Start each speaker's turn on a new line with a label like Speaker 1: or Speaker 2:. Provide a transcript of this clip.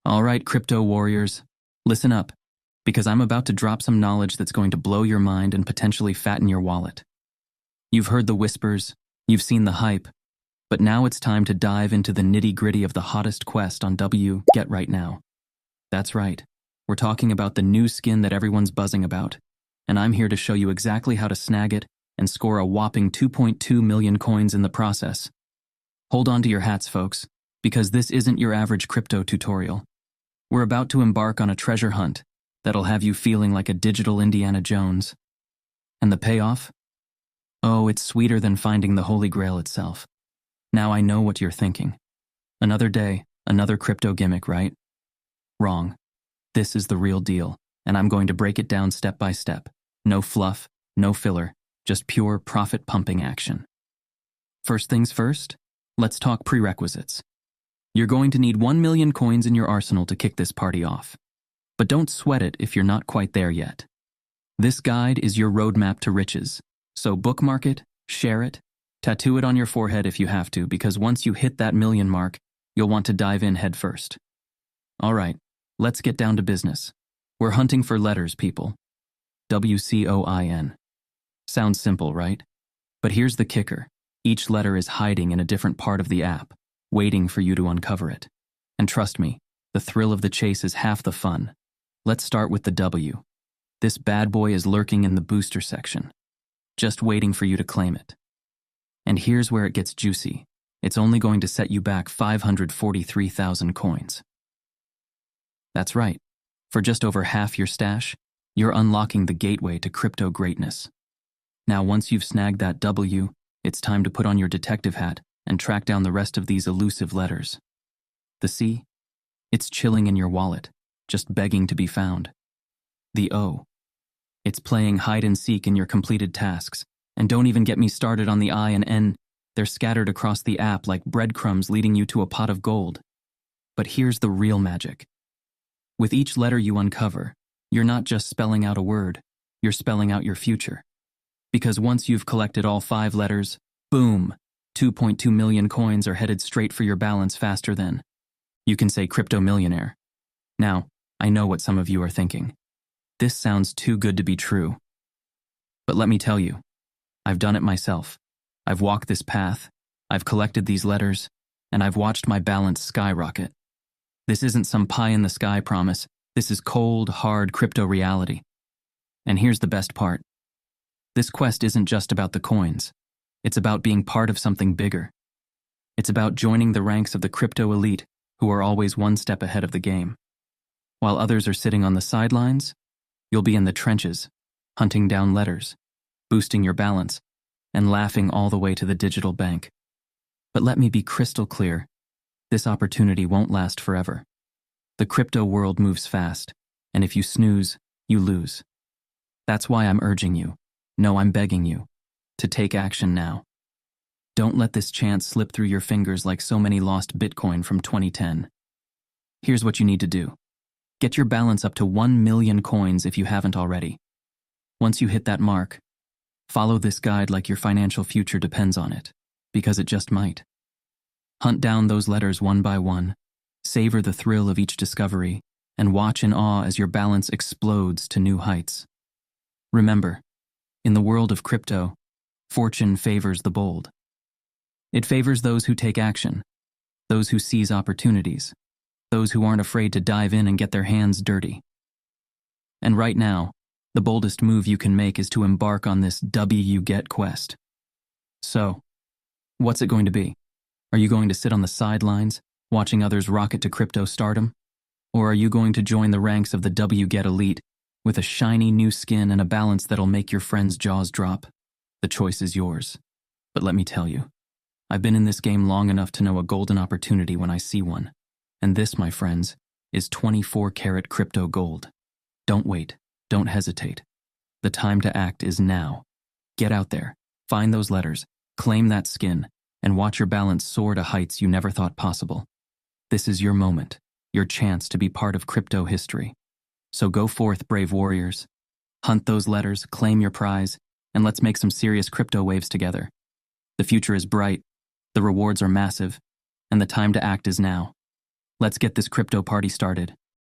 Speaker 1: All right, crypto warriors, listen up, because I'm about to drop some knowledge that's going to blow your mind and potentially fatten your wallet. You've heard the whispers, you've seen the hype, but now it's time to dive into the nitty-gritty of the hottest quest on Get right now. That's right, we're talking about the new skin that everyone's buzzing about, and I'm here to show you exactly how to snag it and score a whopping 2.2 million coins in the process. Hold on to your hats, folks, because this isn't your average crypto tutorial. We're about to embark on a treasure hunt that'll have you feeling like a digital Indiana Jones. And the payoff? Oh, it's sweeter than finding the Holy Grail itself. Now I know what you're thinking. Another day, another crypto gimmick, right? Wrong. This is the real deal, and I'm going to break it down step by step. No fluff, no filler, just pure profit-pumping action. First things first, let's talk prerequisites. You're going to need 1 million coins in your arsenal to kick this party off. But don't sweat it if you're not quite there yet. This guide is your roadmap to riches, so bookmark it, share it, tattoo it on your forehead if you have to, because once you hit that million mark, you'll want to dive in head first. All right, let's get down to business. We're hunting for letters, people. WCOIN. Sounds simple, right? But here's the kicker. Each letter is hiding in a different part of the app, waiting for you to uncover it. And trust me, the thrill of the chase is half the fun. Let's start with the W. This bad boy is lurking in the booster section, just waiting for you to claim it. And here's where it gets juicy. It's only going to set you back 543,000 coins. That's right. For just over half your stash, you're unlocking the gateway to crypto greatness. Now, once you've snagged that W, it's time to put on your detective hat and track down the rest of these elusive letters. The C? It's chilling in your wallet, just begging to be found. The O? It's playing hide and seek in your completed tasks. And don't even get me started on the I and N. They're scattered across the app like breadcrumbs leading you to a pot of gold. But here's the real magic. With each letter you uncover, you're not just spelling out a word, you're spelling out your future. Because once you've collected all 5 letters, boom, 2.2 million coins are headed straight for your balance faster than, you can say, crypto millionaire. Now, I know what some of you are thinking. This sounds too good to be true. But let me tell you, I've done it myself. I've walked this path, I've collected these letters, and I've watched my balance skyrocket. This isn't some pie-in-the-sky promise. This is cold, hard crypto reality. And here's the best part. This quest isn't just about the coins. It's about being part of something bigger. It's about joining the ranks of the crypto elite who are always one step ahead of the game. While others are sitting on the sidelines, you'll be in the trenches, hunting down letters, boosting your balance, and laughing all the way to the digital bank. But let me be crystal clear, this opportunity won't last forever. The crypto world moves fast, and if you snooze, you lose. That's why I'm urging you, no, I'm begging you, to take action now. Don't let this chance slip through your fingers like so many lost Bitcoin from 2010. Here's what you need to do. Get your balance up to 1 million coins if you haven't already. Once you hit that mark, follow this guide like your financial future depends on it, because it just might. Hunt down those letters one by one, savor the thrill of each discovery, and watch in awe as your balance explodes to new heights. Remember, in the world of crypto, fortune favors the bold. It favors those who take action, those who seize opportunities, those who aren't afraid to dive in and get their hands dirty. And right now, the boldest move you can make is to embark on this Get quest. So, what's it going to be? Are you going to sit on the sidelines, watching others rocket to crypto stardom? Or are you going to join the ranks of the Get elite with a shiny new skin and a balance that'll make your friends' jaws drop? The choice is yours. But let me tell you, I've been in this game long enough to know a golden opportunity when I see one. And this, my friends, is 24-karat crypto gold. Don't wait. Don't hesitate. The time to act is now. Get out there, find those letters, claim that skin, and watch your balance soar to heights you never thought possible. This is your moment, your chance to be part of crypto history. So go forth, brave warriors. Hunt those letters, claim your prize, and let's make some serious crypto waves together. The future is bright, the rewards are massive, and the time to act is now. Let's get this crypto party started.